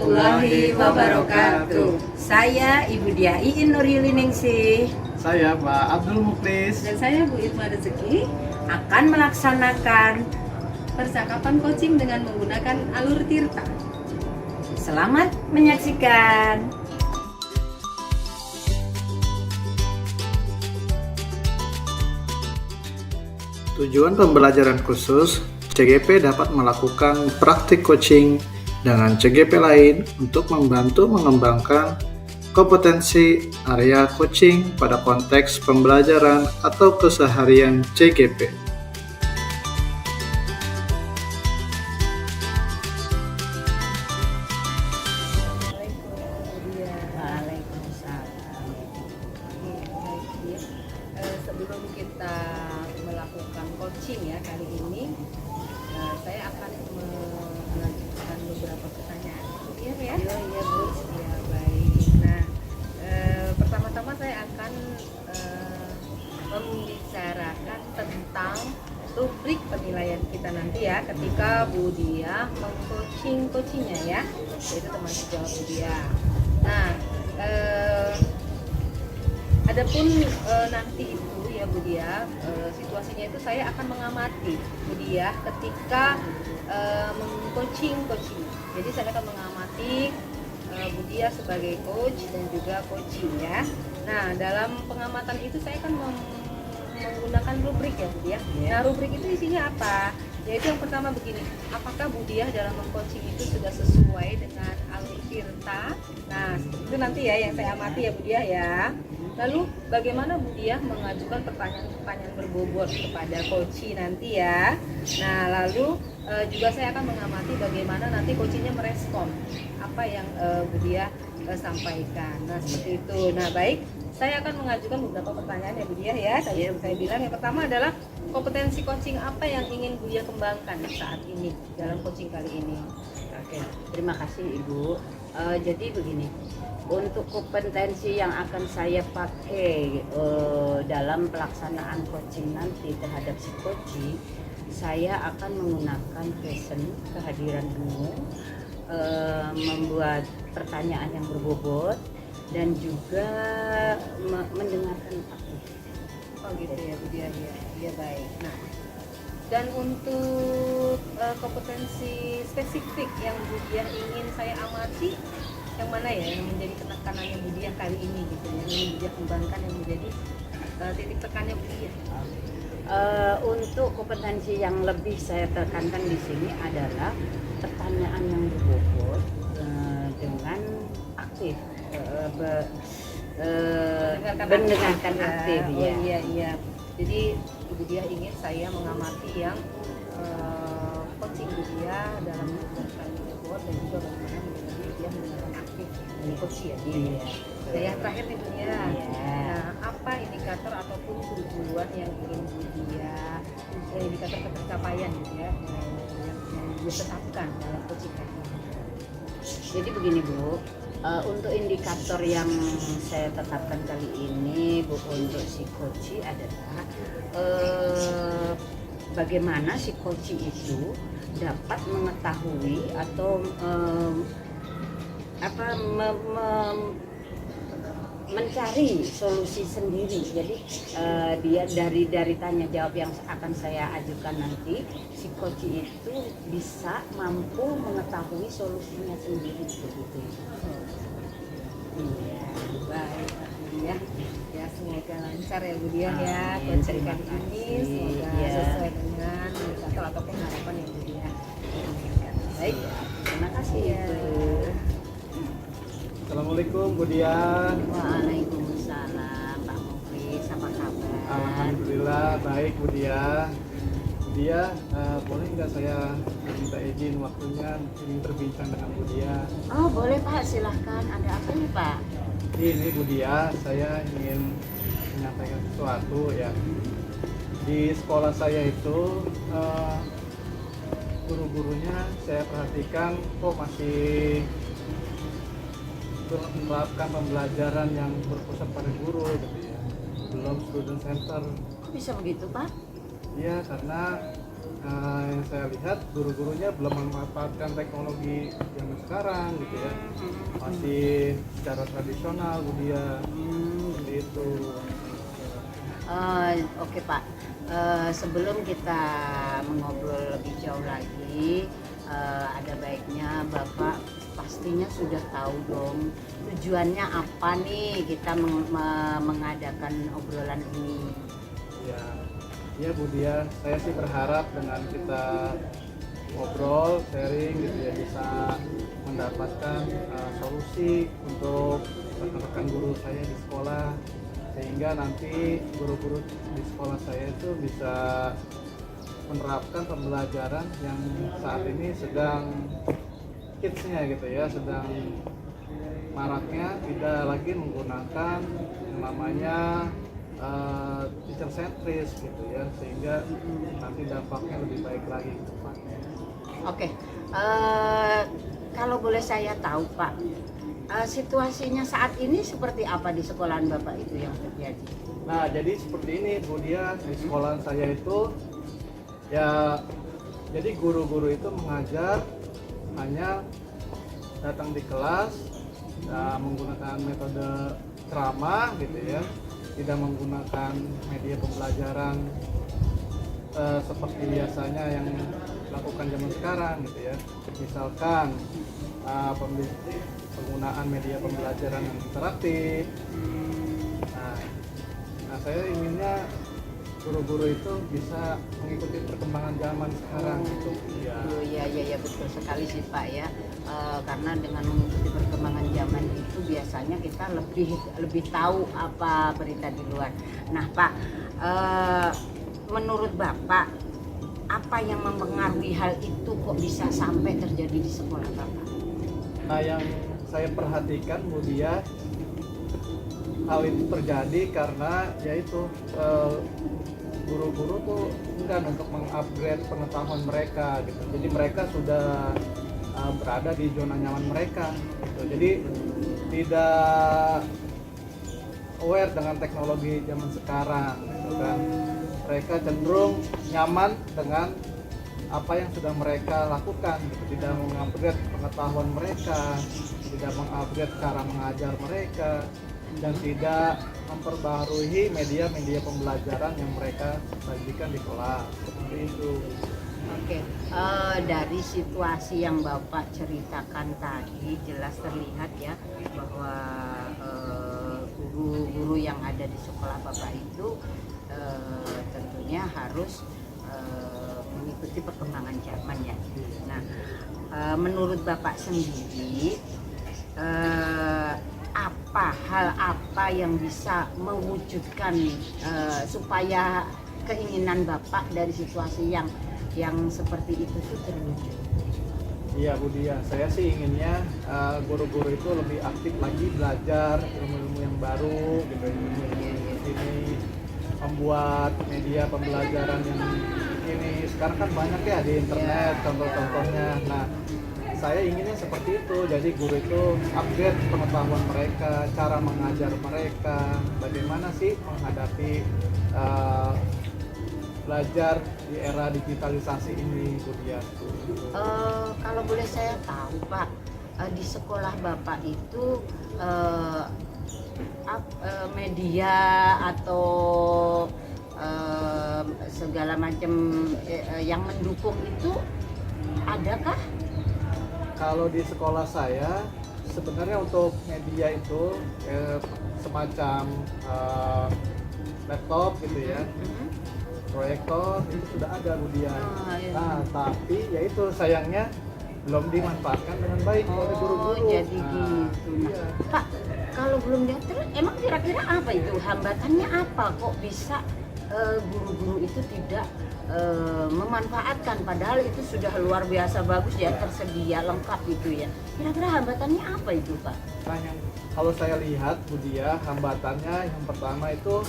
warahmatullahi wabarakatuh. Saya Ibu Diah Iin Nuriuliningsih Saya Pak Abdul Muklis. Dan saya Bu Irma Rezeki akan melaksanakan. percakapan coaching dengan menggunakan alur tirta. Selamat menyaksikan. Tujuan pembelajaran khusus, CGP dapat melakukan praktik coaching dengan CGP lain untuk membantu mengembangkan kompetensi area coaching pada konteks pembelajaran atau keseharian CGP. Waalaikumsalam. Sebelum kita melakukan coaching ya kali ini, saya akan mengajukan beberapa pertanyaan. Iya ya? Iya Bu. Ya baik. Nah, pertama-tama saya akan membicarakan tentang rubrik penilaian kita nanti ya ketika Bu Diah coachingnya ya, yaitu termasuk jawab Bu Diah. Nah, adapun nanti itu ya Bu Diah, situasinya itu saya akan mengamati Bu Diah ketika coaching. Jadi saya akan mengamati Bu Diah sebagai coach dan juga coaching ya. Nah, dalam pengamatan itu saya akan menggunakan rubrik ya Bu Diah. Nah, rubrik itu isinya apa? Yaitu yang pertama begini, apakah Bu Diah dalam mengcoaching itu sudah sesuai dengan alur tirta? Nah, itu nanti ya yang saya amati ya Bu Diah ya. Lalu bagaimana Bu Diah mengajukan pertanyaan-pertanyaan berbobot kepada coachee nanti ya. Nah, lalu juga saya akan mengamati bagaimana nanti coachee-nya merespon apa yang Bu Diah sampaikan. Nah, seperti itu. Nah, baik, saya akan mengajukan beberapa pertanyaan ya Bu Diah ya. Tadi saya bilang yang pertama adalah kompetensi coaching apa yang ingin Bu Diah kembangkan saat ini dalam coaching kali ini. Oke, terima kasih Ibu. Jadi begini, untuk kompetensi yang akan saya pakai dalam pelaksanaan coaching nanti terhadap si coachee, saya akan menggunakan present, kehadiran penuh, membuat pertanyaan yang berbobot, dan juga mendengarkan aktif. Oh gitu ya Bu Diah ya. Iya baik. Nah, dan untuk kompetensi spesifik yang Bu Diah ingin saya amati, yang mana ya yang menjadi penekanannya Bu Diah kali ini gitu, yang ingin Bu Diah kembangkan, yang menjadi titik tekannya Bu Diah. Untuk kompetensi yang lebih saya tekankan di sini adalah pertanyaan yang berbobot dengan aktif, mendengarkan aktif ya. Oh iya. Jadi Ibu Diah ingin saya mengamati yang coaching Bu Diah dalam menggunakan berbobot dan juga bagaimana menjadi dia mendengarkan aktif dari coach ya. Iya. Dan yang terakhir nih Bu Diah. Iya. Nah, apa indikator ataupun tujuan yang ingin Bu Diah, indikator pencapaian gitu ya, yang ditetapkan dalam coaching ini? Jadi begini Bu, untuk indikator yang saya tetapkan kali ini Bu untuk si coachee adalah bagaimana si coachee itu dapat mengetahui atau mencari solusi sendiri. Jadi dia dari tanya jawab yang akan saya ajukan nanti, si coachee itu bisa mampu mengetahui solusinya sendiri begitu. Iya, baik ya. Ya, semoga lancar ya Bu Diah ya. Amin, Coaching terima kali ini kasih. semoga Iya. sesuai dengan indikator ataupun harapan yang Bu Diah inginkan. Baik, Terima kasih ya. Ibu. Assalamualaikum Bu Diah. Waalaikumsalam Pak Muklis, apa kabar? Alhamdulillah baik Bu Diah. Bu Diah, boleh nggak saya minta izin waktunya ingin berbincang dengan Bu Diah? Oh boleh Pak, silahkan. Ada apa nih Pak? Ini Bu Diah, saya ingin menyampaikan sesuatu ya. Di sekolah saya itu guru-gurunya saya perhatikan kok masih menerapkan pembelajaran yang berpusat pada guru gitu ya, belum student center. Kok bisa begitu Pak? Iya, karena yang saya lihat guru-gurunya belum memanfaatkan teknologi zaman sekarang gitu ya, masih secara tradisional Budia, seperti itu. Oke Pak, sebelum kita mengobrol lebih jauh lagi, ada baiknya Bapak pastinya sudah tahu dong tujuannya apa nih kita mengadakan obrolan ini. Ya, ya Budia, saya sih berharap dengan kita ngobrol, sharing gitu ya, bisa mendapatkan solusi untuk rekan-rekan guru saya di sekolah, sehingga nanti guru-guru di sekolah saya itu bisa menerapkan pembelajaran yang saat ini sedang hitsnya gitu ya, sedang maraknya, tidak lagi menggunakan yang namanya teacher centris gitu ya, sehingga nanti dampaknya lebih baik lagi ke depannya. Oke, kalau boleh saya tahu Pak, situasinya saat ini seperti apa di sekolahan Bapak itu yang terjadi? Nah, jadi seperti ini Bu Dia, di sekolahan saya itu ya, jadi guru-guru itu mengajar hanya datang di kelas, menggunakan metode ceramah gitu ya, tidak menggunakan media pembelajaran seperti biasanya yang dilakukan zaman sekarang gitu ya. Misalkan penggunaan media pembelajaran yang interaktif. Nah, saya inginnya guru-guru itu bisa mengikuti perkembangan zaman sekarang gitu. Ya. Oh iya betul sekali sih Pak ya. Karena dengan mengikuti perkembangan zaman itu biasanya kita lebih tahu apa berita di luar. Nah Pak, menurut Bapak apa yang mempengaruhi hal itu kok bisa sampai terjadi di sekolah Bapak? Nah, yang saya perhatikan Bu Dia, hal itu terjadi karena yaitu guru-guru tuh enggan untuk mengupgrade pengetahuan mereka gitu. Jadi mereka sudah berada di zona nyaman mereka gitu. Jadi tidak aware dengan teknologi zaman sekarang gitu kan. Mereka cenderung nyaman dengan apa yang sudah mereka lakukan gitu. Tidak mengupgrade pengetahuan mereka, tidak mengupgrade cara mengajar mereka, dan tidak memperbaharui media-media pembelajaran yang mereka sajikan di kelas, seperti itu. Oke, dari situasi yang Bapak ceritakan tadi jelas terlihat ya bahwa guru-guru yang ada di sekolah Bapak itu tentunya harus mengikuti perkembangan zaman ya. Nah, menurut Bapak sendiri hal apa yang bisa mewujudkan supaya keinginan Bapak dari situasi yang seperti itu tuh terwujud? Iya Bu Dia, saya sih inginnya guru-guru itu lebih aktif lagi belajar ilmu-ilmu yang baru gitu, ilmu-ilmu ini, membuat media pembelajaran yang ini sekarang kan banyak ya di internet contoh-contohnya. Nah, saya inginnya seperti itu, jadi guru itu upgrade pengetahuan mereka, cara mengajar mereka, bagaimana sih menghadapi belajar di era digitalisasi ini Bu Dia. Kalau boleh saya tahu Pak, di sekolah Bapak itu media atau segala macam yang mendukung itu adakah? Kalau di sekolah saya sebenarnya untuk media itu semacam laptop gitu ya, proyektor itu sudah ada Bu Dia. Iya. Nah, tapi yaitu sayangnya belum dimanfaatkan dengan baik oleh guru-guru. Jadi gitu. Nah, Iya. Pak, kalau belum diatur, emang kira-kira apa itu hambatannya apa kok bisa guru-guru itu tidak memanfaatkan padahal itu sudah luar biasa bagus ya, tersedia lengkap gitu ya. Kira-kira hambatannya apa itu Pak? Nah, yang kalau saya lihat Bu Dia, hambatannya yang pertama itu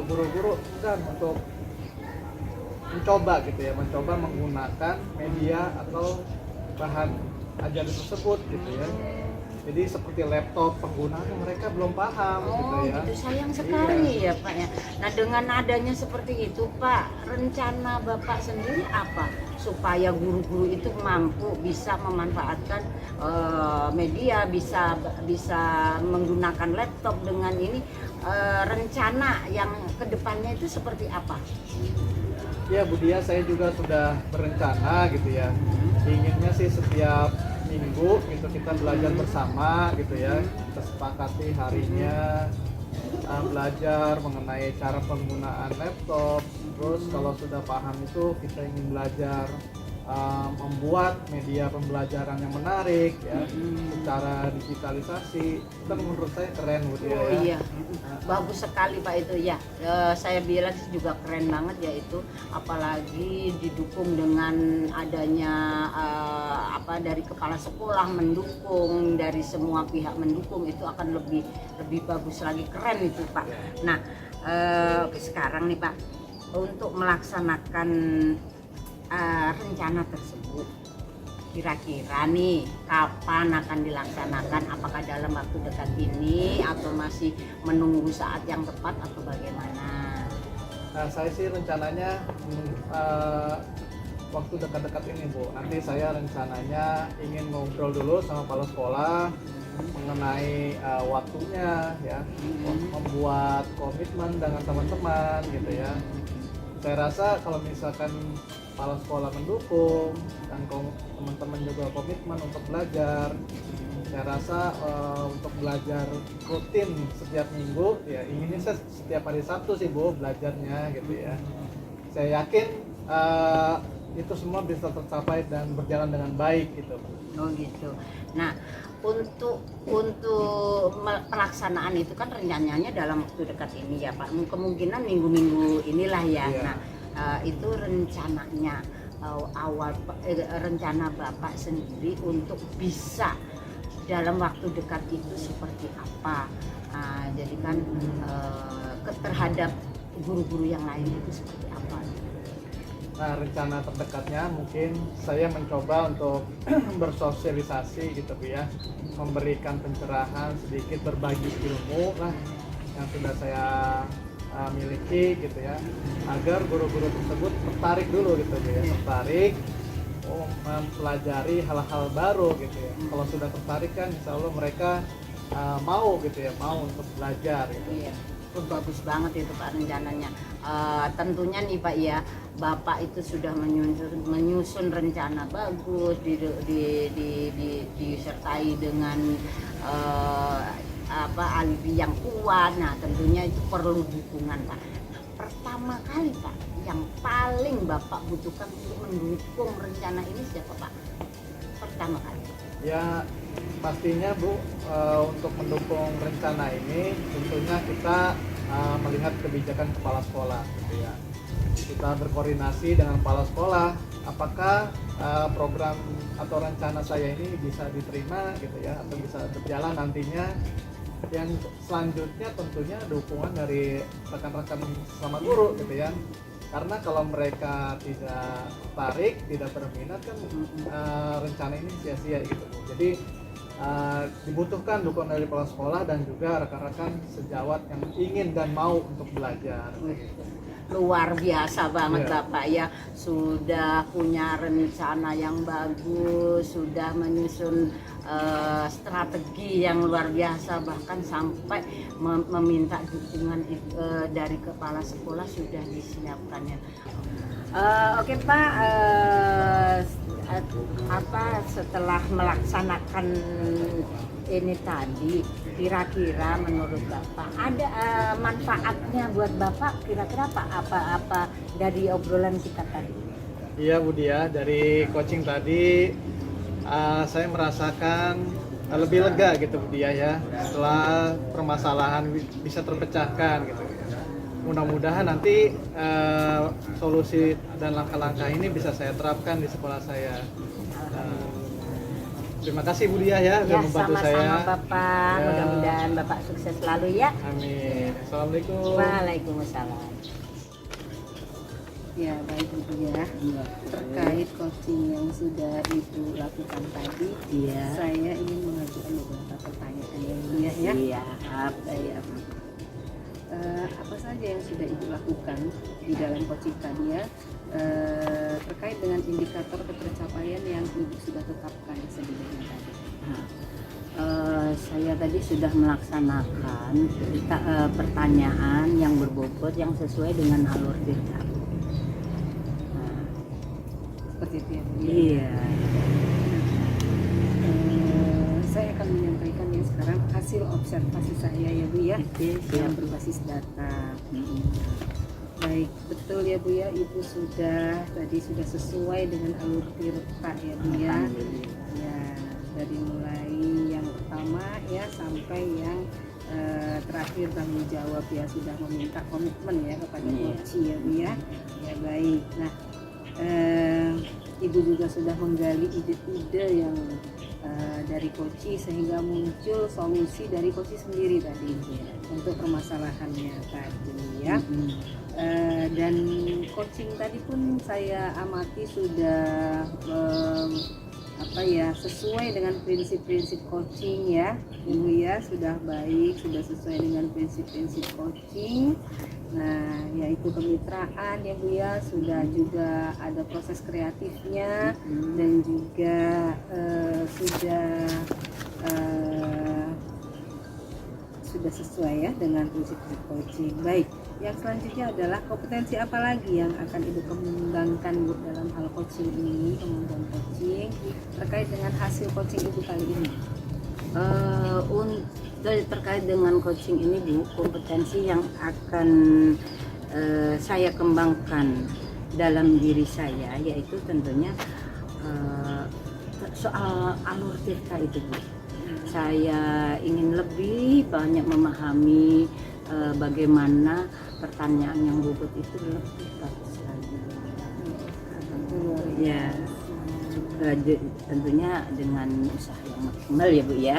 guru-guru enggan untuk mencoba gitu ya, mencoba menggunakan media atau bahan ajaran tersebut gitu ya. Jadi seperti laptop penggunaannya mereka belum paham gitu Oh ya. gitu, sayang sekali ya Pak ya. Nah dengan adanya seperti itu Pak, rencana Bapak sendiri apa supaya guru-guru itu mampu bisa memanfaatkan media, bisa bisa menggunakan laptop dengan ini, rencana yang kedepannya itu seperti apa? Ya Bu Dia, saya juga sudah berencana gitu ya. Inginnya sih setiap minggu gitu kita belajar bersama gitu ya. Kita sepakati harinya belajar mengenai cara penggunaan laptop. Terus kalau sudah paham itu kita ingin belajar membuat media pembelajaran yang menarik ya, secara digitalisasi. Itu menurut saya keren Bu Dia Oh ya. iya, bagus sekali Pak itu ya. Saya bilang sih juga keren banget ya itu, apalagi didukung dengan adanya dari kepala sekolah mendukung, dari semua pihak mendukung, itu akan lebih bagus lagi, keren itu Pak. Nah sekarang nih Pak, untuk melaksanakan rencana tersebut, kira-kira nih kapan akan dilaksanakan? Apakah dalam waktu dekat ini atau masih menunggu saat yang tepat atau bagaimana? Nah, saya sih rencananya waktu dekat-dekat ini Bu. Nanti saya rencananya ingin ngobrol dulu sama kepala sekolah mengenai waktunya ya, membuat komitmen dengan teman-teman gitu ya. Saya rasa kalau misalkan kepala sekolah mendukung dan teman-teman juga komitmen untuk belajar, saya rasa untuk belajar rutin setiap minggu ya, inginnya saya setiap hari Sabtu sih Bu belajarnya gitu ya. Saya yakin itu semua bisa tercapai dan berjalan dengan baik gitu. Oh gitu. Nah untuk pelaksanaan itu kan rencananya dalam waktu dekat ini ya Pak, kemungkinan minggu-minggu inilah ya. Iya. Nah itu rencananya rencana Bapak sendiri untuk bisa dalam waktu dekat itu seperti apa? Jadi kan terhadap guru-guru yang lain itu seperti apa? Nah, rencana terdekatnya mungkin saya mencoba untuk bersosialisasi gitu Bu ya, memberikan pencerahan sedikit, berbagi ilmu lah yang sudah saya miliki gitu ya, agar guru-guru tersebut tertarik dulu gitu Bu ya, tertarik mempelajari hal-hal baru gitu ya. Kalau sudah tertarik kan insya Allah mereka mau gitu ya, mau untuk belajar gitu. Iya. Oh, bagus banget itu Pak rencananya. Tentunya nih Pak ya, Bapak itu sudah menyusun rencana bagus, disertai dengan alibi yang kuat. Nah tentunya itu perlu dukungan Pak. Nah, pertama kali Pak yang paling Bapak butuhkan untuk mendukung rencana ini siapa Pak? Pertama kali. Ya pastinya Bu, untuk mendukung rencana ini tentunya kita melihat kebijakan kepala sekolah gitu ya. Kita berkoordinasi dengan kepala sekolah apakah program atau rencana saya ini bisa diterima gitu ya, atau bisa berjalan nantinya. Yang selanjutnya tentunya dukungan dari rekan-rekan sama guru gitu ya, karena kalau mereka tidak tertarik, tidak berminat kan rencana ini sia-sia gitu. Jadi dibutuhkan dukungan dari kepala sekolah dan juga rekan-rekan sejawat yang ingin dan mau untuk belajar gitu. Luar biasa banget Yeah. Bapak ya, sudah punya rencana yang bagus, sudah menyusun strategi yang luar biasa, bahkan sampai meminta dukungan dari kepala sekolah sudah disiapkan ya. Oke Pak, setelah melaksanakan ini tadi, kira-kira menurut Bapak ada manfaatnya buat Bapak, kira-kira Pak apa dari obrolan kita tadi? Iya Bu Dia, dari coaching tadi saya merasakan lebih lega gitu Bu Dia ya, setelah permasalahan bisa terpecahkan gitu. Mudah-mudahan nanti solusi dan langkah-langkah ini bisa saya terapkan di sekolah saya. Terima kasih Bu Dia ya, sudah Ya membantu sama-sama saya. Bapak, Ya. mudah-mudahan Bapak sukses selalu ya. Amin. Assalamualaikum. Waalaikumsalam. Ya baik Ibu ya. Iya. Terkait coaching yang sudah Ibu lakukan tadi, Iya. saya ingin mengajukan beberapa pertanyaan yang mulia ya. Siap, siap. Apa saja yang sudah Ibu lakukan di dalam coaching tadi ya, terkait dengan indikator ketercapaian yang Ibu sudah tetapkan sebelumnya tadi? Nah, saya tadi sudah melaksanakan pertanyaan yang berbobot yang sesuai dengan alur cerita. Nah, Seperti itu ya Bu ya. iya. Saya akan menyampaikan ya sekarang hasil observasi saya ya Bu ya, Oke, yang siap. berbasis data. Mm-mm. Baik, betul ya Bu ya, Ibu tadi sudah sesuai dengan alur tirta ya Bu ya. Alhamdulillah. Ya, dari mulai yang pertama ya sampai yang terakhir tanggung jawab ya, sudah meminta komitmen ya kepada Iya. coach ya Bu ya. Ya baik. Nah, Ibu juga sudah menggali ide-ide yang dari coach sehingga muncul solusi dari coach sendiri tadi Iya. untuk permasalahannya tadi ya. Mm-mm. Dan coaching tadi pun saya amati sudah sesuai dengan prinsip-prinsip coaching ya Ibu ya, sudah baik, sudah sesuai dengan prinsip-prinsip coaching. Nah, yaitu kemitraan ya Bu ya, sudah juga ada proses kreatifnya dan juga sudah sesuai ya dengan prinsip-prinsip coaching. Baik, yang selanjutnya adalah kompetensi apa lagi yang akan Ibu kembangkan Bu dalam hal coaching ini, kemampuan coaching terkait dengan hasil coaching Ibu kali ini? Terkait dengan coaching ini Bu, kompetensi yang akan saya kembangkan dalam diri saya yaitu tentunya soal alur cerita itu Bu. Saya ingin lebih banyak memahami bagaimana pertanyaan yang bobot itu lebih bagus lagi. Ya, tentunya dengan usaha yang maksimal ya Bu ya.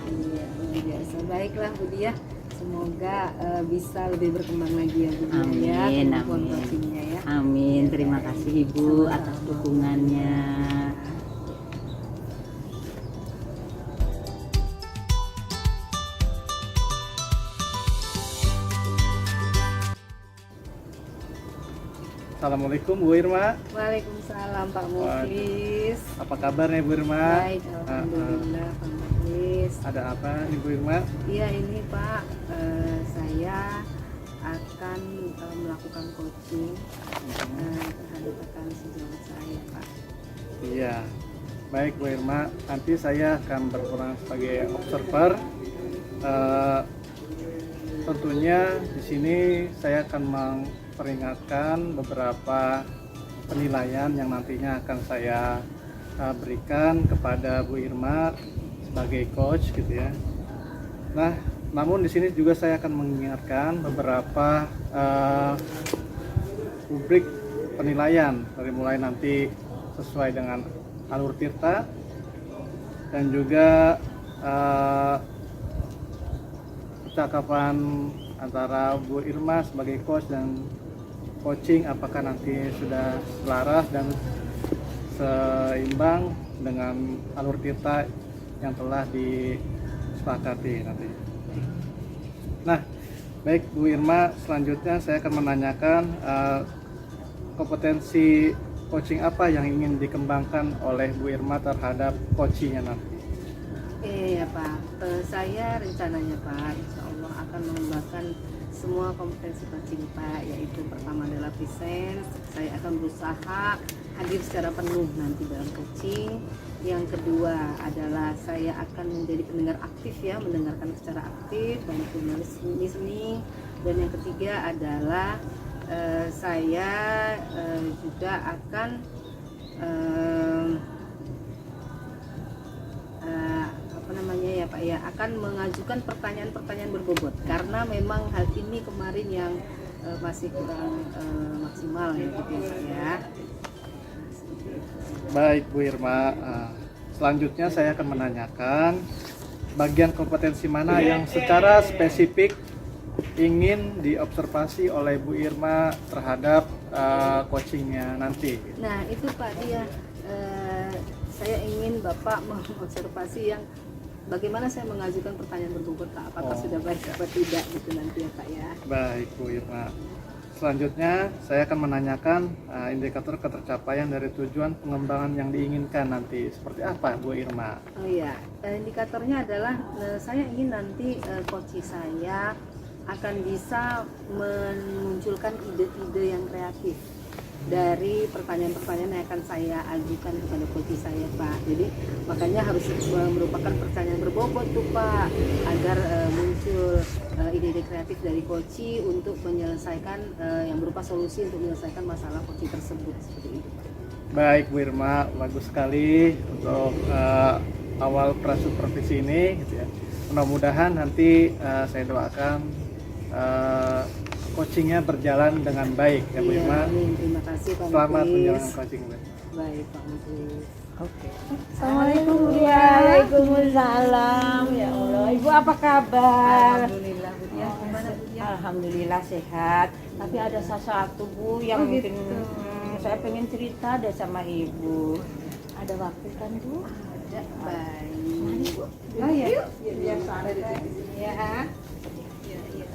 Iya, luar biasa. Baiklah Bu Dia, semoga bisa lebih berkembang lagi ya Bu Dia ya, Amin, kemampuan amin. coachingnya ya. Amin, terima kasih Ibu atas dukungannya. Assalamualaikum Bu Irma. Waalaikumsalam Pak Muflis. Apa kabar nih Bu Irma? Baik, alhamdulillah Pak Muflis. Ada apa nih Bu Irma? Iya ini Pak, saya akan melakukan coaching terhadap rekan sejawat saya Pak. Iya. Baik Bu Irma, nanti saya akan berperan sebagai observer. Tentunya di sini saya akan memperingatkan beberapa penilaian yang nantinya akan saya berikan kepada Bu Irma sebagai coach gitu ya. Nah, namun di sini juga saya akan mengingatkan beberapa rubrik penilaian dari mulai nanti sesuai dengan alur tirta dan juga percakapan antara Bu Irma sebagai coach dan coaching apakah nanti sudah selaras dan seimbang dengan alur tirta yang telah disepakati nanti. Nah, baik Bu Irma, selanjutnya saya akan menanyakan kompetensi coaching apa yang ingin dikembangkan oleh Bu Irma terhadap coachingnya nanti. Iya Pak, saya rencananya Pak, insya Allah akan mengembangkan semua kompetensi coaching Pak, yaitu pertama adalah presence, saya akan berusaha hadir secara penuh nanti dalam coaching. Yang kedua adalah saya akan menjadi pendengar aktif ya, mendengarkan secara aktif, banyak listening. Dan yang ketiga adalah saya juga akan akan mengajukan pertanyaan-pertanyaan berbobot karena memang hal ini kemarin yang masih kurang maksimal ya gitu ya. Baik Bu Irma, selanjutnya saya akan menanyakan bagian kompetensi mana yang secara spesifik ingin diobservasi oleh Bu Irma terhadap coachingnya nanti? Nah itu Pak dia, saya ingin Bapak mengobservasi yang bagaimana saya mengajukan pertanyaan berbobot Pak, apakah sudah baik atau tidak gitu nanti ya Pak ya. Baik Bu Irma. Selanjutnya saya akan menanyakan indikator ketercapaian dari tujuan pengembangan yang diinginkan nanti. Seperti apa Bu Irma? Oh iya, indikatornya adalah saya ingin nanti coach saya akan bisa memunculkan ide-ide yang kreatif dari pertanyaan-pertanyaan yang akan saya ajukan kepada coach saya Pak. Jadi makanya harus merupakan pertanyaan berbobot tuh Pak, agar muncul ide-ide kreatif dari coach untuk menyelesaikan yang berupa solusi untuk menyelesaikan masalah coach tersebut, seperti itu Pak. Baik Bu Irma, bagus sekali untuk awal prasupervisi ini gitu ya. Mudah-mudahan nanti saya doakan coachingnya berjalan dengan baik ya Bu Iya, Irma. amin. Terima kasih Pak Selamat Mutis. menjalankan coaching Bu. Baik Pak Mutis. Oke. Assalamualaikum Bu Dia. Waalaikumsalam. Ya Allah, Ibu apa kabar? Alhamdulillah Bu Dia. Gimana Bu Dia? Alhamdulillah sehat. Tapi ada sesuatu Bu yang Oh, mungkin gitu. saya pengen cerita deh sama Ibu. Ada waktu kan Bu? Ada. Baik. Mari Bu. Oh iya. Biar santai. Ya. Iya, iya.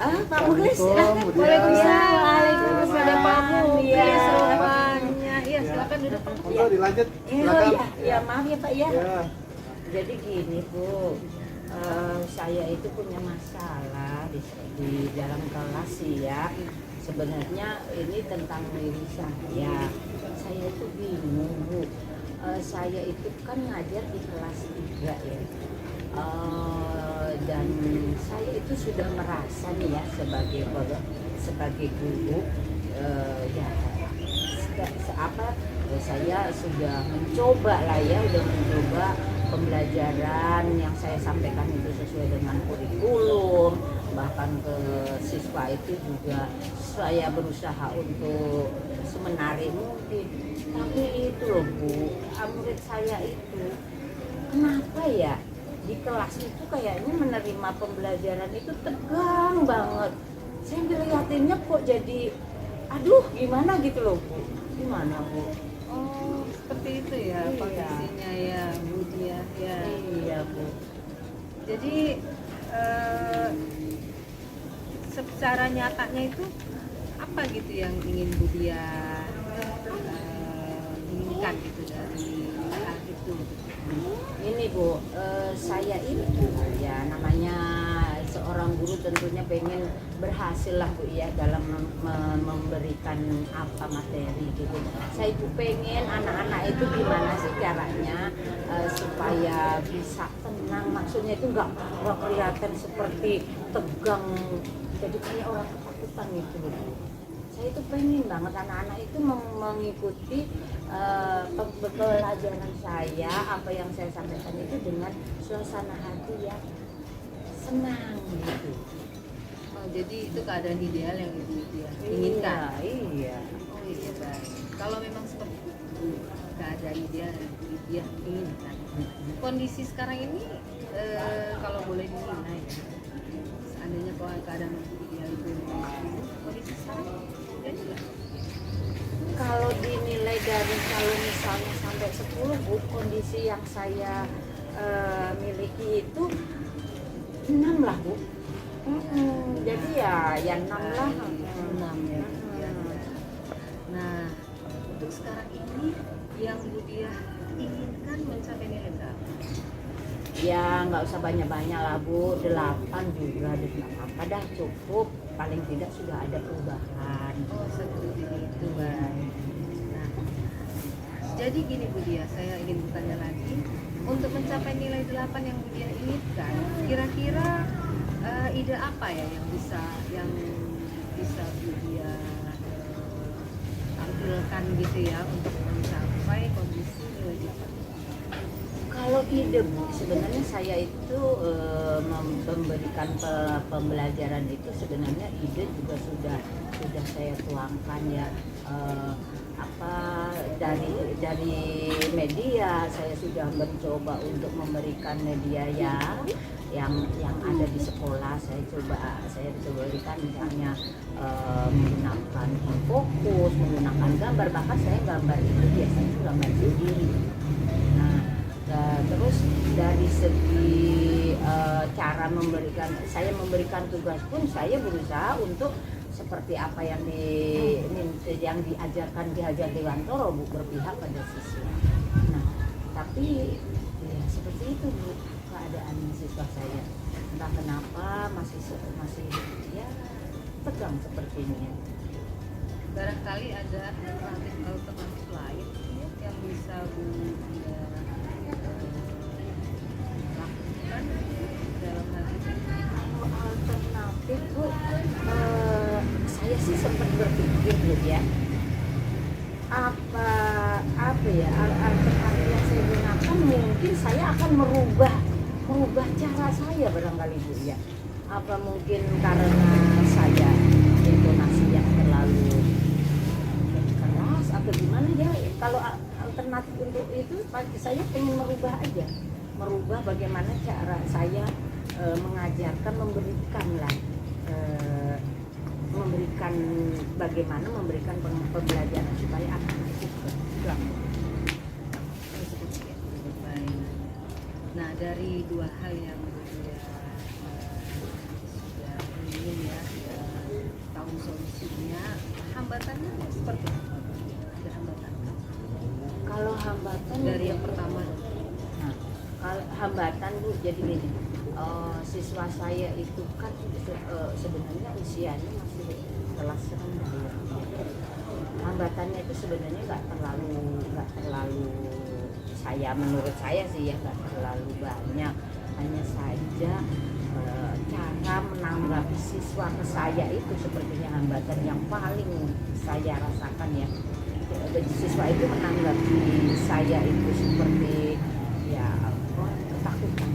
Pak Mulis. Assalamualaikum, Bu Dia. Waalaikumsalam. Ada Pak Mulis Iya. rupanya. Iya, silakan duduk Pak Mulis. Monggo dilanjut. Silakan. Ya, maaf ya Pak ya. Ya. Jadi gini Bu, saya itu punya masalah di dalam kelas sih ya. Sebenarnya ini tentang diri saya. Saya itu bingung Bu. Saya itu kan ngajar di kelas 3 ya. Dan saya itu sudah merasa nih ya sebagai guru ya saya sudah mencoba lah ya, udah mencoba pembelajaran yang saya sampaikan itu sesuai dengan kurikulum, bahkan ke siswa itu juga saya berusaha untuk semenarik mungkin. Tapi itu loh Bu, murid saya itu kenapa ya di kelas itu kayaknya menerima pembelajaran itu tegang banget. Saya ngeliatinnya kok jadi aduh gimana gitu loh Bu. Gimana Bu? Oh, seperti itu ya Iya. kondisinya ya Bu Dia. Ya. Iya Bu. Jadi secara nyatanya itu apa gitu yang ingin Bu Dia inginkan gitu dari hal itu? Ini Bu, saya itu ya namanya seorang guru tentunya pengen berhasil lah Bu ya dalam memberikan apa materi gitu. Saya itu pengen anak-anak itu gimana sih caranya supaya bisa tenang, maksudnya itu nggak kelihatan seperti tegang, jadi kayak orang ketakutan gitu Bu. Saya itu pengen banget anak-anak itu mengikuti pembelajaran saya, apa yang saya sampaikan itu dengan suasana hati yang senang gitu. Oh, jadi itu keadaan ideal yang Ibu Dia inginkan. Iya. Oh iya baik. Kalau memang seperti itu keadaan ideal yang Ibu Dia inginkan. Kondisi sekarang ini kalau boleh dinilai, seandainya kalau keadaan Ibu Dia itu kondisi sekarang ya juga. Kalau dinilai dari kalau misalnya sampai 10 Bu, kondisi yang saya miliki itu 6 lah Bu. Jadi ya 6 lah. 6 ya. Nah, untuk sekarang ini yang Bu Dia inginkan mencapai nilai berapa? Ya nggak usah banyak-banyak lah Bu, 8 juga nggak apa-apa dah, cukup. Paling tidak sudah ada perubahan. Oh, seperti itu baik. Nah, jadi gini Bu Dia, saya ingin bertanya lagi. Untuk mencapai nilai 8 yang Bu Dia inginkan, kira-kira ide apa ya yang bisa Bu Dia tampilkan gitu ya untuk mencapai kondisi nilai 8? Kalau ide Bu, sebenarnya saya itu memberikan pembelajaran itu sebenarnya ide juga sudah saya tuangkan ya, apa dari media, saya sudah mencoba untuk memberikan media yang ada di sekolah. Saya coba berikan misalnya menggunakan fokus, menggunakan gambar, bahkan saya gambar itu biasanya gambar sendiri. Nah, terus dari segi cara saya memberikan tugas pun saya berusaha untuk seperti apa yang diajarkan Ki Hajar Dewantoro, Bu, berpihak pada siswa. Nah, tapi ya seperti itu, Bu, keadaan siswa saya. Entah kenapa masih ya tegang seperti ini. Barangkali ada alternatif lain ya, yang bisa Bu lakukan dalam hal ini. Kalau alternatif, Bu, saya sih sempat berpikir, Bu, ya, apa ya alternatif yang saya gunakan, mungkin saya akan merubah cara saya barangkali, Bu, ya. Apa mungkin karena saya intonasi yang terlalu keras atau gimana ya? Kalau alternatif untuk itu, saya ingin merubah bagaimana cara saya mengajarkan, memberikan pembelajaran supaya anak itu pulang. Baik. Nah, dari dua hal yang dia sudah ingin ya tahu solusinya, hambatannya seperti apa? Ada hambatan? Kalau hambatan Dari yang pertama, nah, kalau hambatan, Bu, jadi gini, siswa saya itu kan sebenarnya usianya masih kelas rendah ya. Hambatannya itu sebenarnya nggak terlalu menurut saya sih ya, nggak terlalu banyak. Hanya saja cara menanggapi siswa ke saya itu sepertinya hambatan yang paling saya rasakan ya. Siswa itu menanggapi saya itu seperti ya ketakutan.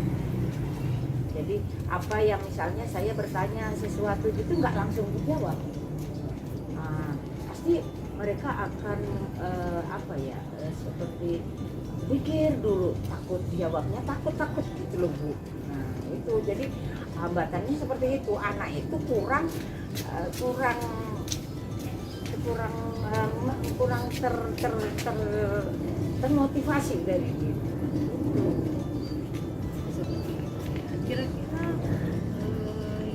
Jadi apa yang misalnya saya bertanya sesuatu itu nggak langsung dijawab, pasti mereka akan seperti pikir dulu, takut jawabnya, takut gitu loh, Bu. Nah itu jadi hambatannya seperti itu. Anak itu kurang termotivasi dari itu. kira-kira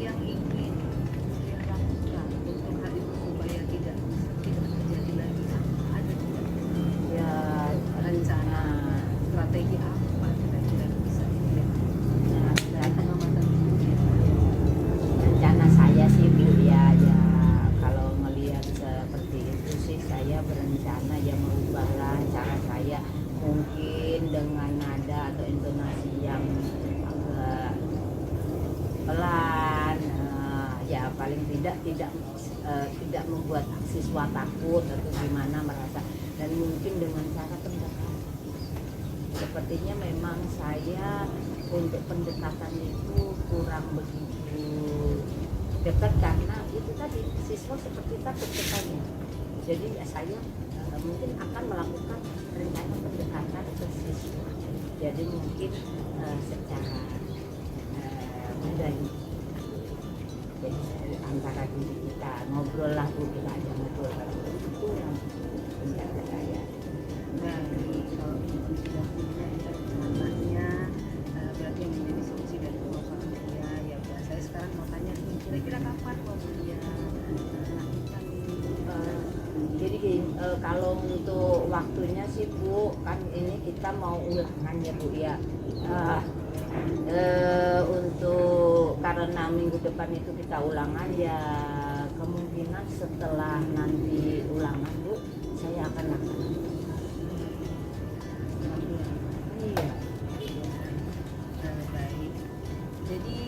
yang ingin dia lakukan untuk hal itu supaya tidak terjadi lagi, ada tidak? Ya Rencana, strategi apa kira-kira bisa pengamatan Bu ya? rencana saya sih, Bu, ya kalau melihat seperti itu sih saya berencana ya merubahlah cara saya, mungkin dengan nada atau intonasi yang agak pelan, ya paling tidak membuat siswa takut atau gimana merasa, dan mungkin dengan cara pendekatan. Sepertinya memang saya untuk pendekatan itu kurang begitu dekat karena itu tadi siswa seperti takut ketanya. Jadi saya mungkin akan melakukan rencana pendekatan ke siswa. Jadi mungkin secara mudah. Jadi antara diri kita ngobrol lah, Bu, kita aja ngobrol kalau itu yang rencana saya. Kalau itu sudah punya anaknya, berarti yang menjadi solusi dari permasalahan dia ya udah. Saya sekarang mau tanya nih, kira-kira kapan mau dia lakukan Jadi kalau untuk waktunya sih, Bu, kan ini kita mau ulangan ya, Bu, ya. Untuk karena minggu depan itu kita ulangan ya, kemungkinan setelah nanti ulangan, Bu, saya akan lakukan. Iya. Baik. Jadi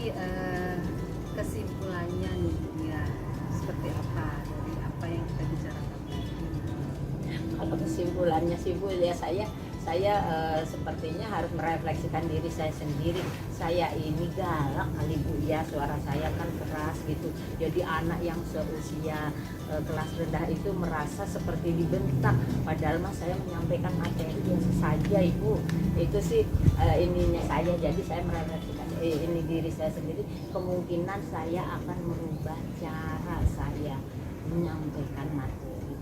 kesimpulannya nih ya seperti apa dari apa yang kita bicarakan tadi? Kalau kesimpulannya sih, Bu, ya saya sepertinya harus merefleksikan diri saya sendiri. Saya ini galak kali, Bu, ya, suara saya kan keras gitu. Jadi anak yang seusia kelas rendah itu merasa seperti dibentak, padahal mas saya menyampaikan materi biasa saja Ibu, itu sih ininya saya, jadi saya merefleksikan ini diri saya sendiri, kemungkinan saya akan merubah cara saya menyampaikan materi.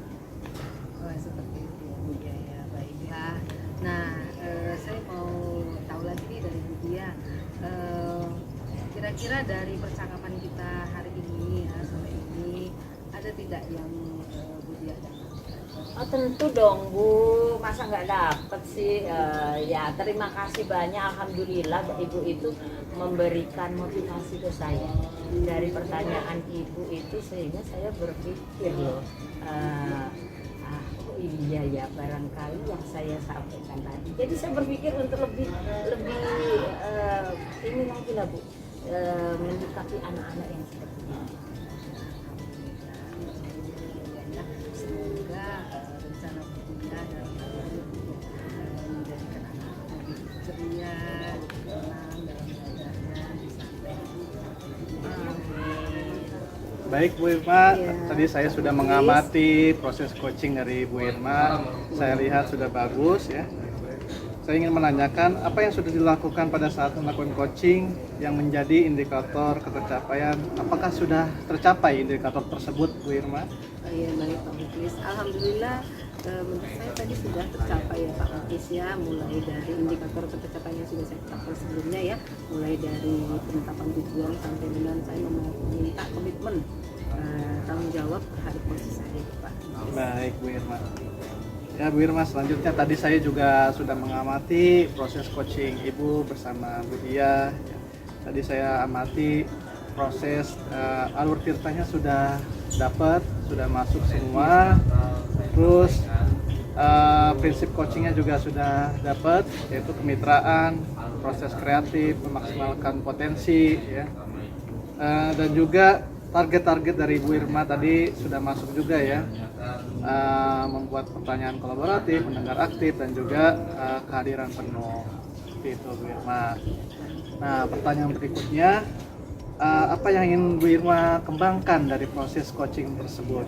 Oh, seperti itu ya Bu Dia ya, baiklah. Nah, saya mau tahu lagi nih dari Bu Dia, kira-kira dari percakapan kita hari ini ya, sore ini, ada tidak yang Bu Dia dapatkan? Oh tentu dong Bu, masa nggak dapet sih. Ya terima kasih banyak, alhamdulillah Ibu itu memberikan motivasi ke saya dari pertanyaan Ibu itu, sehingga saya berpikir loh, oh iya ya, barangkali yang saya sampaikan tadi. Jadi saya berpikir untuk lebih ini lagi lah Bu, mendekati anak-anak yang seperti ini. Semoga rencana kuliah dan menjadikan anak lebih ceria, tenang dalam belajarnya, bisa. Baik Bu Irma, Iya. tadi saya sudah mengamati proses coaching dari Bu Irma. Saya lihat sudah bagus ya. Saya ingin menanyakan apa yang sudah dilakukan pada saat melakukan coaching yang menjadi indikator ketercapaian. Apakah sudah tercapai indikator tersebut Bu Irma? Ya baik Pak Muklis, alhamdulillah menurut saya tadi sudah tercapai ya Pak Muklis ya, mulai dari indikator ketercapaian yang sudah saya capai sebelumnya ya, mulai dari penetapan tujuan sampai dengan saya meminta komitmen tanggung jawab terhadap posisi saya Pak. Baik Bu Irma. Ya Bu Irma, selanjutnya tadi saya juga sudah mengamati proses coaching Ibu bersama Bu Dia. Ya. Tadi saya amati proses alur tirtanya sudah dapat, sudah masuk semua. Terus prinsip coachingnya juga sudah dapat, yaitu kemitraan, proses kreatif, memaksimalkan potensi, ya. Dan juga target-target dari Bu Irma tadi sudah masuk juga ya, membuat pertanyaan kolaboratif, mendengar aktif, dan juga kehadiran penuh. Seperti itu Bu Irma. Nah, pertanyaan berikutnya, apa yang ingin Bu Irma kembangkan dari proses coaching tersebut?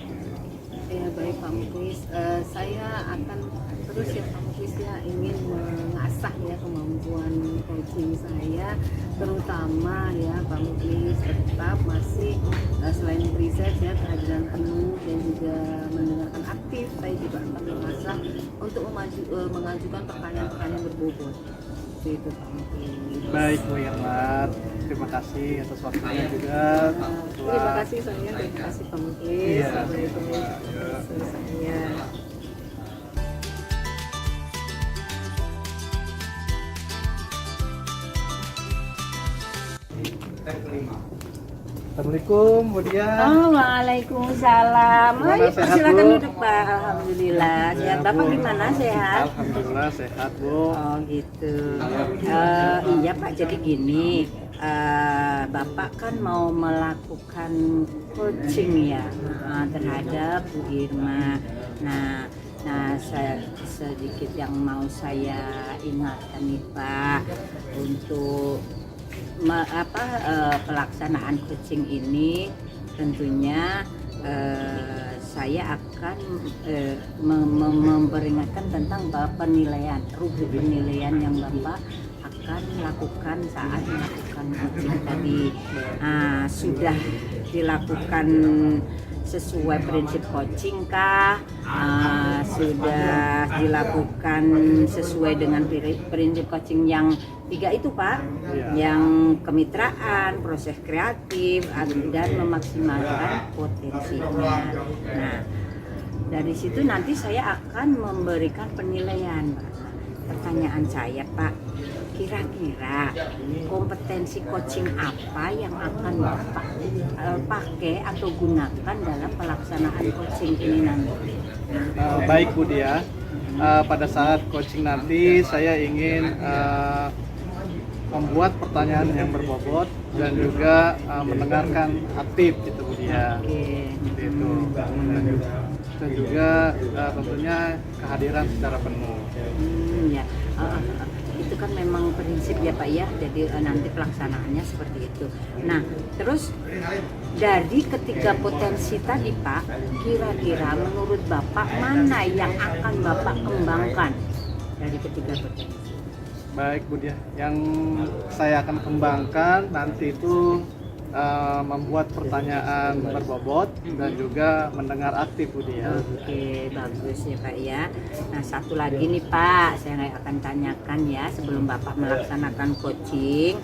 Ya baik Pak Muklis, saya akan terus ya Pak Muklis ya, ingin mengasah ya kemampuan coaching saya, terutama ya Pak Muklis tetap masih selain research ya, kehadiran penuh dan juga mendengarkan aktif, saya juga akan mengasah untuk mengajukan pertanyaan-pertanyaan berbobot. Seperti itu Pak Muklis. Baik Bu Irma, terima kasih atas waktunya juga. Terima kasih saya, terima kasih Pak Muklis. Iya. Baik-baik. Saya. Assalamualaikum Bu Dia. Oh, waalaikumsalam. Gimana, Ayo sehat, silakan Bu? duduk Pak. Alhamdulillah. Sehat. Ya, Bapak Bu. gimana, sehat? Alhamdulillah sehat Bu. Oh gitu. Iya Pak, jadi gini, Bapak kan mau melakukan coaching ya terhadap Bu Irma. Nah, saya sedikit yang mau saya ingatkan nih Pak, untuk pelaksanaan coaching ini tentunya saya akan memperingatkan tentang penilaian, rubrik penilaian yang Bapak akan lakukan saat melakukan coaching tadi. Sudah dilakukan sesuai prinsip coaching kah? Sudah dilakukan sesuai dengan prinsip coaching yang 3 itu Pak, yang kemitraan, proses kreatif, dan memaksimalkan potensinya. Nah, dari situ nanti saya akan memberikan penilaian Pak. Pertanyaan saya Pak, kira-kira kompetensi coaching apa yang akan Bapak pakai atau gunakan dalam pelaksanaan coaching ini nanti? Baik Bu Dia, pada saat coaching nanti saya ingin membuat pertanyaan yang berbobot dan juga mendengarkan aktif gitu Bu Dia. Seperti itu. Dan juga tentunya kehadiran secara penuh. Ya. Itu kan memang prinsip ya Pak ya, jadi nanti pelaksanaannya seperti itu. Nah terus dari ketiga potensi tadi Pak, kira-kira menurut Bapak mana yang akan Bapak kembangkan dari ketiga potensi. Baik Bu Dia, yang saya akan kembangkan nanti itu membuat pertanyaan berbobot dan juga mendengar aktif Bu Dia. Oke, bagus ya Pak ya. Nah, satu lagi nih Pak, saya akan tanyakan ya sebelum Bapak melaksanakan coaching.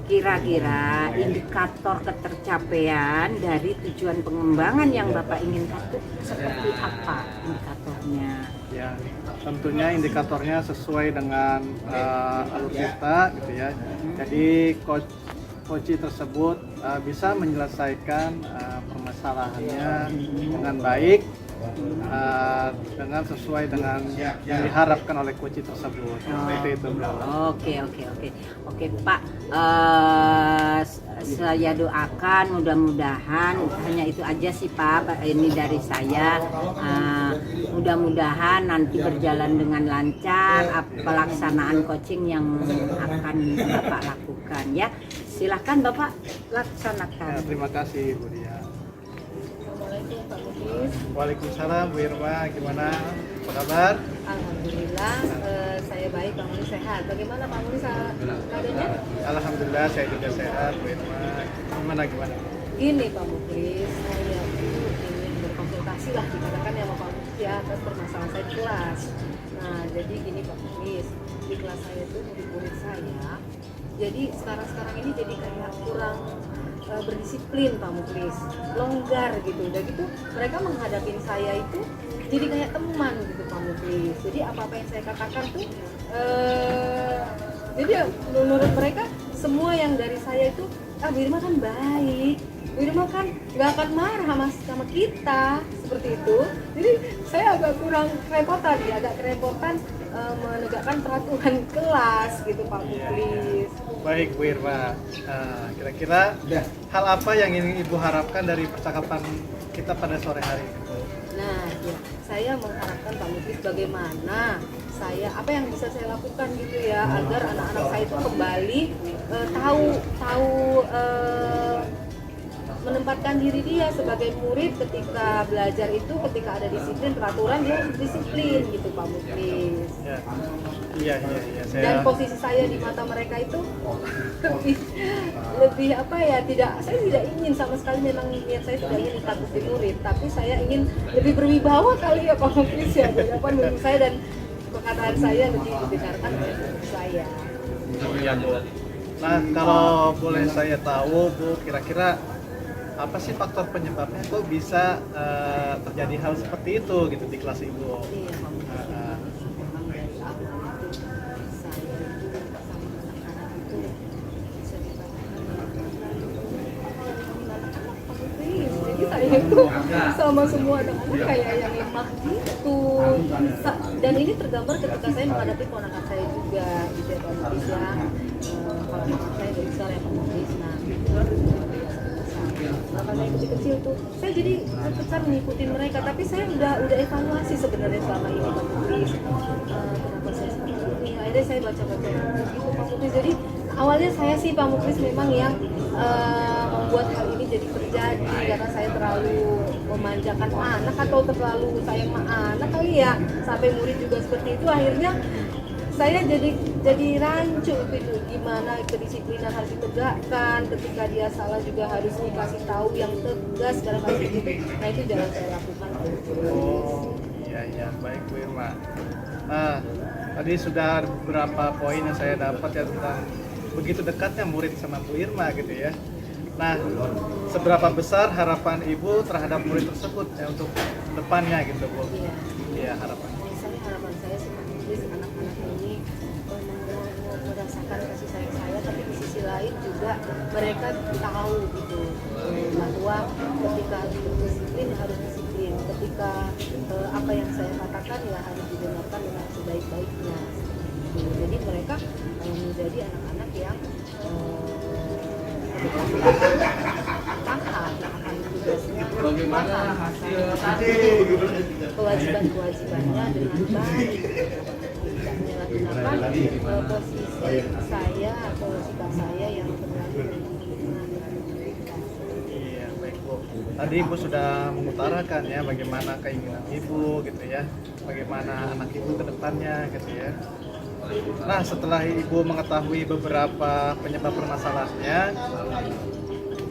Kira-kira indikator ketercapaian dari tujuan pengembangan yang Bapak inginkan itu seperti apa indikatornya? Ya, tentunya indikatornya sesuai dengan alutsista gitu ya. Jadi coach tersebut bisa menyelesaikan permasalahannya dengan baik, dengan sesuai dengan yang diharapkan oleh coach tersebut. Seperti itu, Bro. Oke Pak. Saya doakan mudah-mudahan hanya itu aja sih Pak. Ini dari saya. Mudah-mudahan nanti berjalan dengan lancar pelaksanaan coaching yang akan Bapak lakukan ya. Silahkan Bapak laksanakan. Ya, terima kasih Bu Dia. Assalamualaikum Pak Muklis. Waalaikumsalam Bu Irma, gimana? Apa kabar? Alhamdulillah saya baik, Pak Muklis sehat. Bagaimana Pak Muklis keadaannya? Alhamdulillah saya juga sehat Bu Irma. Gimana? Gini Pak Muklis, saya tuh ingin berkonsultasi lah dikatakan ya sama Pak Muklis ya atas permasalahan saya di kelas. Nah jadi gini Pak Muklis, di kelas saya tuh murid-murid saya, jadi sekarang ini jadi kayak kurang berdisiplin Pak Muklis, longgar gitu. Udah gitu mereka menghadapin saya itu jadi kayak teman gitu Pak Muklis. Jadi apa-apa yang saya katakan tuh jadi ya, menurut mereka semua yang dari saya itu Bu Irma kan baik, Bu Irma kan nggak akan marah sama kita seperti itu. Jadi saya agak kurang kerepotan ya, agak kerepotan menegakkan peraturan kelas gitu Pak Muklis. Baik Bu Irma, kira-kira hal apa yang ingin Ibu harapkan dari percakapan kita pada sore hari ini? Nah, ya, saya mengharapkan Pak Muklis bagaimana apa yang bisa saya lakukan gitu ya agar anak-anak saya itu kembali tahu menempatkan diri dia sebagai murid ketika belajar itu, ketika ada disiplin peraturan dia harus disiplin gitu Pak Muklis. Iya. Dan posisi saya di mata mereka itu lebih apa ya, saya tidak ingin sama sekali, memang niat saya tidak ingin ditakuti murid, tapi saya ingin lebih berwibawa kali ya Pak Muklis ya, berhadapan dengan saya dan perkataan saya lebih didengarkan oleh murid saya. Iya Bu. Nah kalau boleh saya tahu Bu, kira-kira apa sih faktor penyebabnya kok bisa terjadi hal seperti itu gitu di kelas Ibu? Iya Pak Muklis. Memang dari awal itu saya itu sama anak-anak itu bisa dikatakan anak-anak Pak Muklis. Jadi saya itu sama semua anak-anak kayak yang lemah gitu. Dan ini tergambar ketika saya menghadapi ponakan saya juga gitu ya Pak Muklis ya. Kalau saya dari besar ya Pak Muklis. Nah, karena yang kecil tuh, saya jadi terkesan mengikuti mereka, tapi saya udah evaluasi sebenarnya selama ini Pak Muklis. Kenapa saya seperti ini? Akhirnya saya baca-baca gitu Pak Muklis. Jadi awalnya saya sih Pak Muklis memang yang membuat hal ini jadi terjadi karena saya terlalu memanjakan anak atau terlalu sayang sama anak kali ya, sampai murid juga seperti itu. Akhirnya saya jadi rancu gitu, gimana kedisiplinan harus ditegakkan, ketika dia salah juga harus dikasih tahu yang tegas dalam hal itu. Nah itu jangan saya lakukan. Oh iya baik Bu Irma. Nah tadi sudah beberapa poin yang saya dapat ya tentang begitu dekatnya murid sama Bu Irma gitu ya. Nah seberapa besar harapan Ibu terhadap murid tersebut ya untuk depannya gitu Bu? Iya harapan saya sih anak-anak ini merasakan kasih sayang saya, tapi di sisi lain juga mereka tahu gitu bahwa ketika harus berdisiplin harus disiplin, ketika apa yang saya katakan ya harus didengarkan dengan sebaik-baiknya. Jadi mereka menjadi anak-anak yang paham akan tugasnya, kewajibannya dengan baik, tidak menyalahgunakan posisi saya atau sikap saya yang terlalu. Iya baik Bu. tadi Ibu sudah mengutarakan ya bagaimana keinginan Ibu gitu ya, bagaimana anak Ibu ke depannya gitu ya. Nah, setelah Ibu mengetahui beberapa penyebab permasalahannya,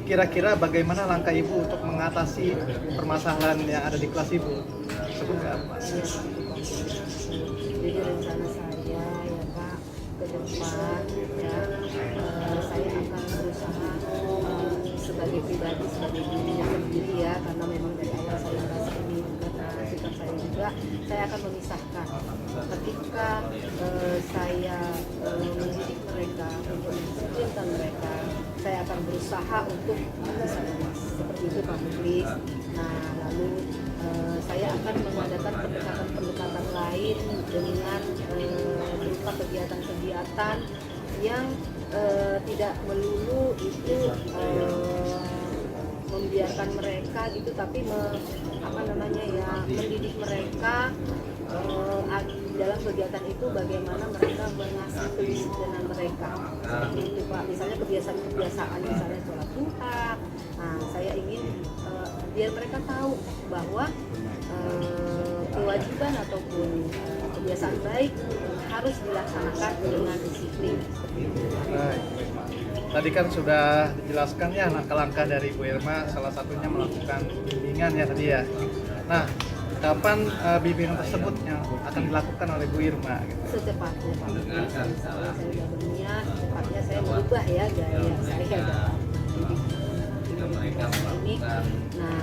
kira-kira bagaimana langkah Ibu untuk mengatasi permasalahan yang ada di kelas Ibu? Seperti apa? Jadi rencana saya ya Pak ke depan ya saya akan berusaha sebagai pribadi, sebagai dirinya sendiri ya, karena memang dari awal saya merasa ini karena sikap saya juga, saya akan memisahkan ketika saya mendidik mereka, untuk mendisiplinkan mereka, saya akan berusaha untuk bisa lepas seperti itu Pak Muklis. Nah lalu saya akan mengadakan pendekatan-pendekatan lain dengan berupa kegiatan-kegiatan yang tidak melulu itu membiarkan mereka gitu, tapi mendidik mereka dalam kegiatan itu bagaimana mereka mengasih kedisiplinan mereka. Seperti itu Pak, misalnya kebiasaan-kebiasaan misalnya sholat duha. Nah, saya ingin biar mereka tahu bahwa kewajiban ataupun kebiasaan baik harus dilaksanakan dengan disiplin. Baik, Bu Irma. Tadi kan sudah dijelaskan ya langkah-langkah dari Bu Irma, salah satunya melakukan bimbingan ya tadi ya. Nah, kapan bimbingan tersebut yang akan dilakukan oleh Bu Irma? Gitu? Secepatnya Pak. Saya sudah berniat, secepatnya saya merubah ya gaya saya dalam ini. Nah,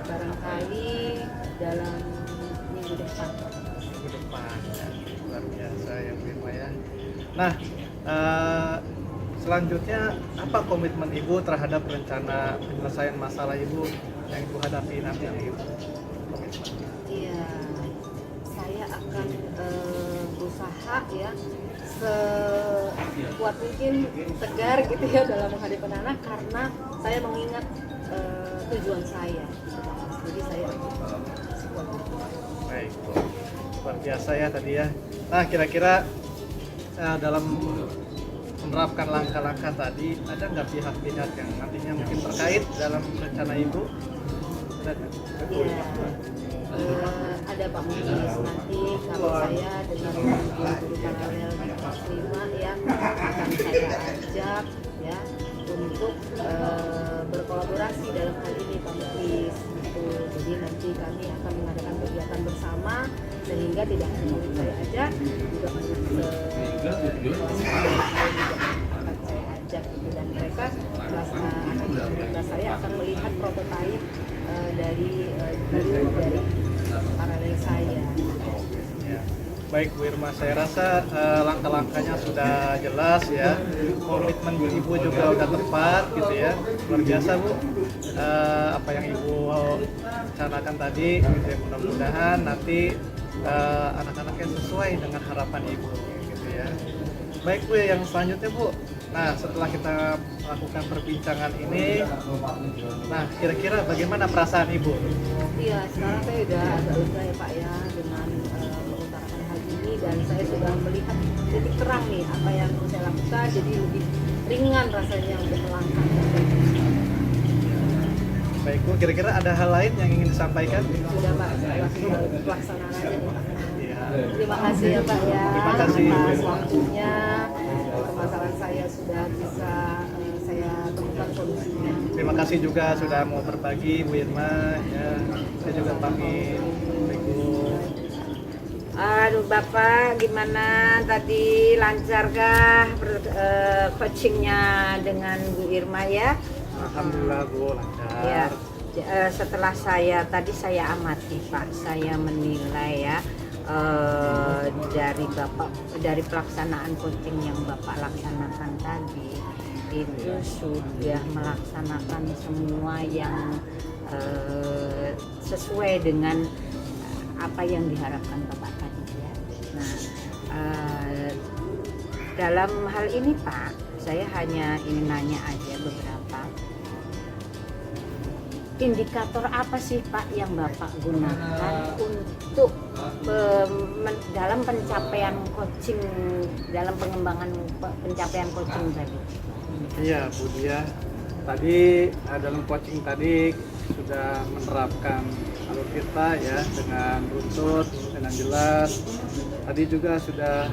barangkali dalam minggu depan. Minggu depan, ya. Luar biasa ya Bu Irma ya. Nah, selanjutnya apa komitmen Ibu terhadap rencana penyelesaian masalah Ibu yang Ibu hadapi nanti Ibu? Iya, saya akan berusaha ya sekuat mungkin tegar gitu ya dalam menghadapi anak, karena saya mengingat tujuan saya. Jadi saya sekuat mungkin. Baik, Bu. Luar biasa ya tadi ya. Nah, kira-kira dalam menerapkan langkah-langkah tadi, ada nggak pihak-pihak yang nantinya mungkin terkait dalam rencana Ibu? Ada nggak? Iya, ada Pak Muklis, nanti kalau saya dengan guru-guru paralel di kelas 5 ya akan saya ajak ya untuk berkolaborasi dalam hal ini Pak Muklis gitu. Jadi nanti kami akan mengadakan kegiatan bersama, sehingga tidak hanya saya ajak, juga akan saya ajak gitu, dan mereka anak saya akan melihat prototipe dari paralel saya. Ya. Baik Bu Irma, saya rasa langkah-langkahnya sudah jelas ya, komitmen Ibu juga udah tepat gitu ya, luar biasa Bu. Apa yang Ibu rencanakan tadi gitu ya, mudah-mudahan nanti anak-anaknya sesuai dengan harapan Ibu gitu ya. Baik Bu, yang selanjutnya Bu, nah setelah kita melakukan perbincangan ini, nah kira-kira bagaimana perasaan Ibu? Iya, sekarang saya udah agak lega ya Pak ya dengan mengutarakan hal ini, dan saya sudah melihat titik terang nih apa yang saya lakukan, jadi lebih ringan rasanya untuk melangkah. Baik Bu, kira-kira ada hal lain yang ingin disampaikan? Sudah Pak, setelah pelaksanaan aja nih Pak. Iya. Terima kasih ya Pak ya Terima kasih, Bu. atas waktunya. Permasalahan saya sudah bisa saya temukan solusinya. Terima kasih juga sudah mau berbagi Bu Irma ya. Saya juga pamit. Assalamualaikum. Aduh Bapak, gimana tadi lancarkah coachingnya dengan Bu Irma ya? Alhamdulillah Bu, lancar. Ya, setelah saya amati Pak, saya menilai ya dari pelaksanaan coaching yang Bapak laksanakan tadi itu sudah melaksanakan semua yang sesuai dengan apa yang diharapkan Bapak tadi ya. Nah, dalam hal ini Pak, saya hanya ingin nanya aja beberapa indikator apa sih Pak yang Bapak gunakan untuk dalam pencapaian coaching, dalam pengembangan pencapaian coaching tadi? Iya Bu Dia, tadi dalam coaching tadi sudah menerapkan alur tirta ya dengan runtut, dengan jelas. Tadi juga sudah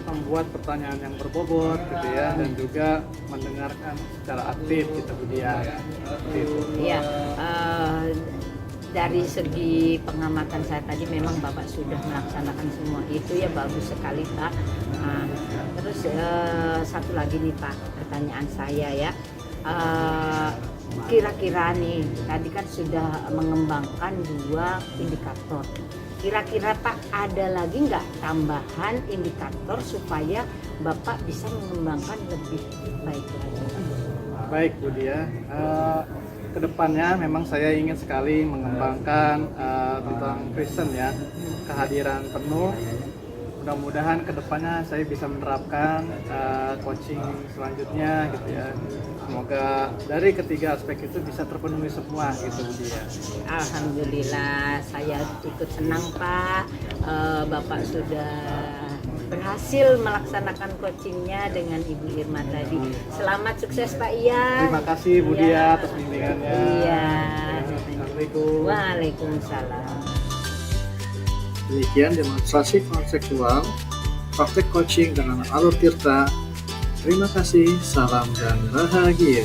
membuat pertanyaan yang berbobot gitu ya, dan juga mendengarkan secara aktif gitu Bu Dia. Seperti itu. Iya, dari segi pengamatan saya tadi memang Bapak sudah melaksanakan semua itu ya, bagus sekali Pak. Terus satu lagi nih Pak, pertanyaan saya ya, kira-kira nih tadi kan sudah mengembangkan 2 indikator. Kira-kira Pak ada lagi nggak tambahan indikator supaya Bapak bisa mengembangkan lebih baik lagi? Baik Bu Dia, kedepannya memang saya ingin sekali mengembangkan tentang Kristen ya, kehadiran penuh. Mudah-mudahan kedepannya saya bisa menerapkan coaching selanjutnya gitu ya. Semoga dari ketiga aspek itu bisa terpenuhi semua gitu Bu Dia. Alhamdulillah, saya ikut senang Pak. Bapak sudah berhasil melaksanakan coachingnya dengan Ibu Irma tadi. Selamat sukses Pak Ian. Terima kasih Bu Iya. Dia atas bimbingannya. Iya. Assalamualaikum. Waalaikumsalam. Demikian demonstrasi konseptual praktek coaching dengan alur tirta. Terima kasih, salam dan bahagia.